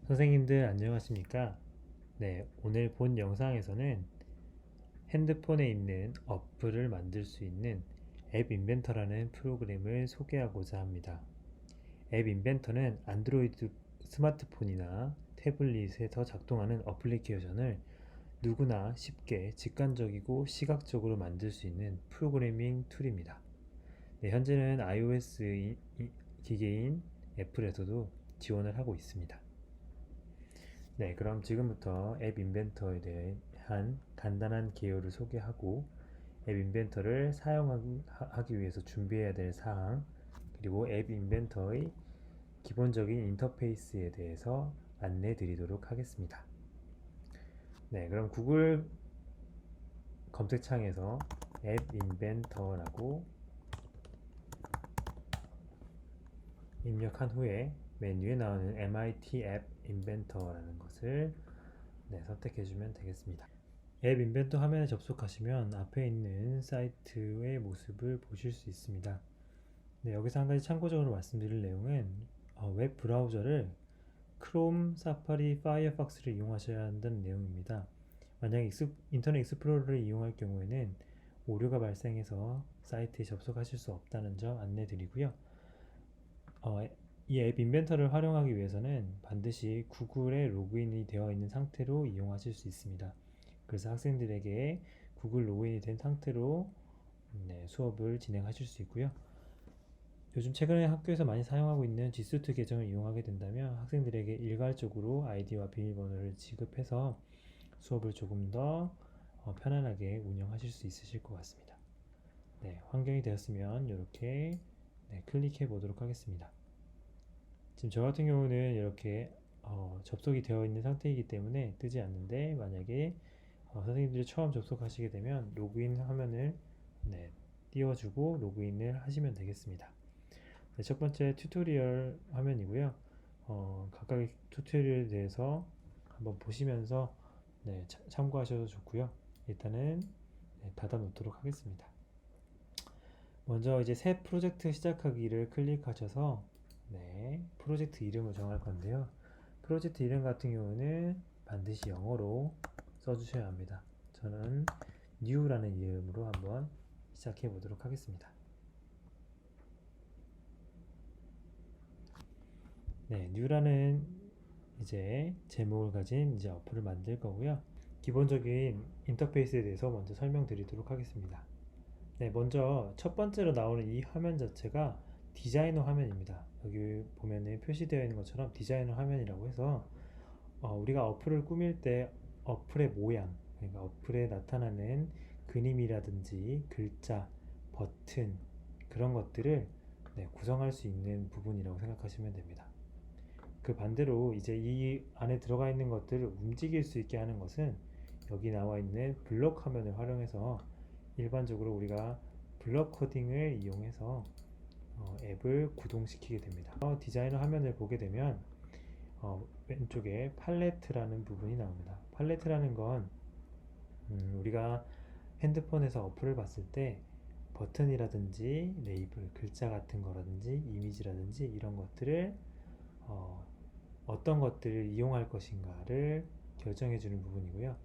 선생님들 안녕하십니까? 네, 오늘 본 영상에서는 핸드폰에 있는 어플을 만들 수 있는 앱 인벤터라는 프로그램을 소개하고자 합니다. 앱 인벤터는 안드로이드 스마트폰이나 태블릿에서 작동하는 어플리케이션을 누구나 쉽게 직관적이고 시각적으로 만들 수 있는 프로그래밍 툴입니다. 네, 현재는 iOS 기계인 애플에서도 지원을 하고 있습니다. 네, 그럼 지금부터 앱 인벤터에 대한 간단한 개요를 소개하고 앱 인벤터를 사용하기 위해서 준비해야 될 사항, 그리고 앱 인벤터의 기본적인 인터페이스에 대해서 안내 드리도록 하겠습니다. 네, 그럼 구글 검색창에서 앱 인벤터라고 입력한 후에 메뉴에 나오는 MIT 앱 인벤터라는 것을 선택해주면 되겠습니다. 앱 인벤터 화면에 접속하시면 앞에 있는 사이트의 모습을 보실 수 있습니다. 네, 여기서 한 가지 참고적으로 말씀드릴 내용은 웹 브라우저를 크롬, 사파리, 파이어폭스를 이용하셔야 한다는 내용입니다. 만약 인터넷 익스플로러를 이용할 경우에는 오류가 발생해서 사이트에 접속하실 수 없다는 점 안내 드리고요. 이 앱 인벤터를 활용하기 위해서는 반드시 구글에 로그인이 되어 있는 상태로 이용하실 수 있습니다. 그래서 학생들에게 구글 로그인이 된 상태로 수업을 진행하실 수 있고요. 요즘 최근에 학교에서 많이 사용하고 있는 G수트 계정을 이용하게 된다면 학생들에게 일괄적으로 아이디와 비밀번호를 지급해서 수업을 조금 더 편안하게 운영하실 수 있으실 것 같습니다. 네, 환경이 되었으면 이렇게 클릭해 보도록 하겠습니다. 지금 저 같은 경우는 이렇게 접속이 되어 있는 상태이기 때문에 뜨지 않는데, 만약에 선생님들이 처음 접속하시게 되면 로그인 화면을 띄워주고 로그인을 하시면 되겠습니다. 네, 첫 번째 튜토리얼 화면이고요. 각각의 튜토리얼에 대해서 한번 보시면서 참고하셔도 좋고요. 일단은 닫아 놓도록 하겠습니다. 먼저 이제 새 프로젝트 시작하기를 클릭하셔서 프로젝트 이름을 정할 건데요. 프로젝트 이름 같은 경우는 반드시 영어로 써주셔야 합니다. 저는 new라는 이름으로 한번 시작해 보도록 하겠습니다. 네, new라는 이제 제목을 가진 이제 어플을 만들 거고요. 기본적인 인터페이스에 대해서 먼저 설명드리도록 하겠습니다. 네, 먼저 첫 번째로 나오는 이 화면 자체가 디자이너 화면입니다. 여기 보면은 표시되어 있는 것처럼 디자이너 화면이라고 해서 우리가 어플을 꾸밀 때 어플의 모양, 그러니까 어플에 나타나는 그림이라든지 글자, 버튼 그런 것들을 구성할 수 있는 부분이라고 생각하시면 됩니다. 그 반대로 이제 이 안에 들어가 있는 것들을 움직일 수 있게 하는 것은 여기 나와 있는 블럭 화면을 활용해서 일반적으로 우리가 블럭 코딩을 이용해서 앱을 구동시키게 됩니다. 디자이너 화면을 보게 되면 왼쪽에 팔레트라는 부분이 나옵니다. 팔레트라는 건 우리가 핸드폰에서 어플을 봤을 때 버튼이라든지 레이블, 글자 같은 거라든지 이미지라든지 이런 것들을 어떤 것들을 이용할 것인가를 결정해 주는 부분이고요.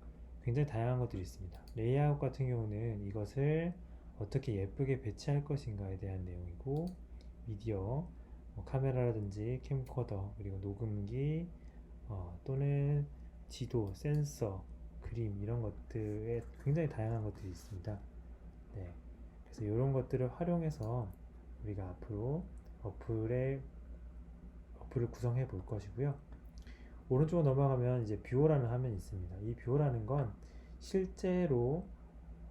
굉장히 다양한 것들이 있습니다. 레이아웃 같은 경우는 이것을 어떻게 예쁘게 배치할 것인가에 대한 내용이고, 미디어, 카메라라든지 캠코더, 그리고 녹음기, 또는 지도, 센서, 그림 이런 것들에 굉장히 다양한 것들이 있습니다. 네, 그래서 이런 것들을 활용해서 우리가 앞으로 어플을 구성해 볼 것이고요. 오른쪽으로 넘어가면 이제 뷰어라는 화면이 있습니다. 이 뷰어라는 건 실제로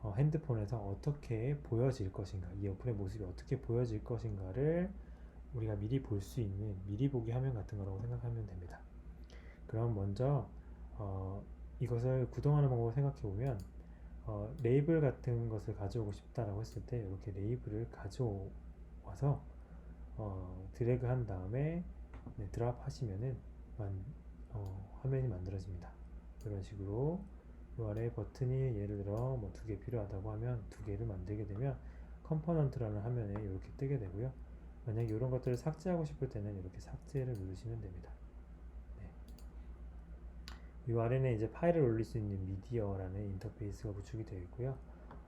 핸드폰에서 어떻게 보여질 것인가, 이 어플의 모습이 어떻게 보여질 것인가를 우리가 미리 볼 수 있는 미리 보기 화면 같은 거라고 생각하면 됩니다. 그럼 먼저 이것을 구동하는 방법을 생각해 보면 레이블 같은 것을 가져오고 싶다라고 했을 때 이렇게 레이블을 가져와서 드래그 한 다음에 드랍 하시면은 화면이 만들어집니다. 이런 식으로 이 아래 버튼이 예를 들어 뭐 2개 필요하다고 하면 2개를 만들게 되면 컴포넌트라는 화면에 이렇게 뜨게 되고요. 만약 이런 것들을 삭제하고 싶을 때는 이렇게 삭제를 누르시면 됩니다. 네. 이 아래는 이제 파일을 올릴 수 있는 미디어라는 인터페이스가 구축이 되어 있고요.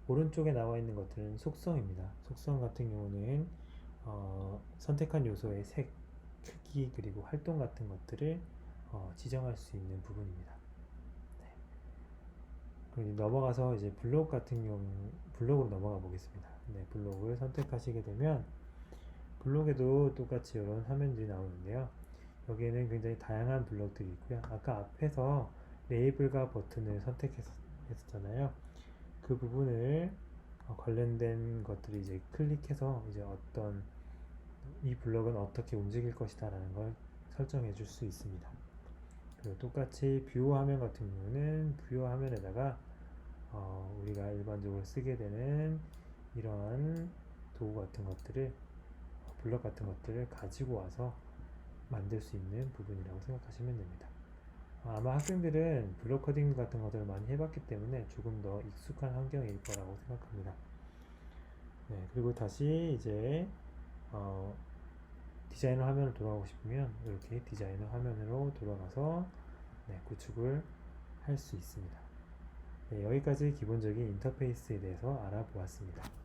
오른쪽에 나와 있는 것들은 속성입니다. 속성 같은 경우는 선택한 요소의 색, 크기, 그리고 활동 같은 것들을 지정할 수 있는 부분입니다. 네. 그리고 넘어가서 이제 블록 같은 경우, 블록으로 넘어가 보겠습니다. 네, 블록을 선택하시게 되면 블록에도 똑같이 이런 화면들이 나오는데요. 여기에는 굉장히 다양한 블록들이 있고요. 아까 앞에서 레이블과 버튼을 선택했었잖아요. 그 부분을 관련된 것들을 이제 클릭해서 이제 어떤 이 블록은 어떻게 움직일 것이다 라는 걸 설정해 줄 수 있습니다. 그리고 똑같이 뷰어 화면 같은 경우는 뷰어 화면에다가 우리가 일반적으로 쓰게 되는 이러한 도구 같은 것들을 블록 같은 것들을 가지고 와서 만들 수 있는 부분이라고 생각하시면 됩니다. 아마 학생들은 블록 코딩 같은 것들을 많이 해봤기 때문에 조금 더 익숙한 환경일 거라고 생각합니다. 네, 그리고 다시 이제 디자이너 화면을 돌아가고 싶으면 이렇게 디자이너 화면으로 돌아가서 구축을 할 수 있습니다. 네, 여기까지 기본적인 인터페이스에 대해서 알아보았습니다.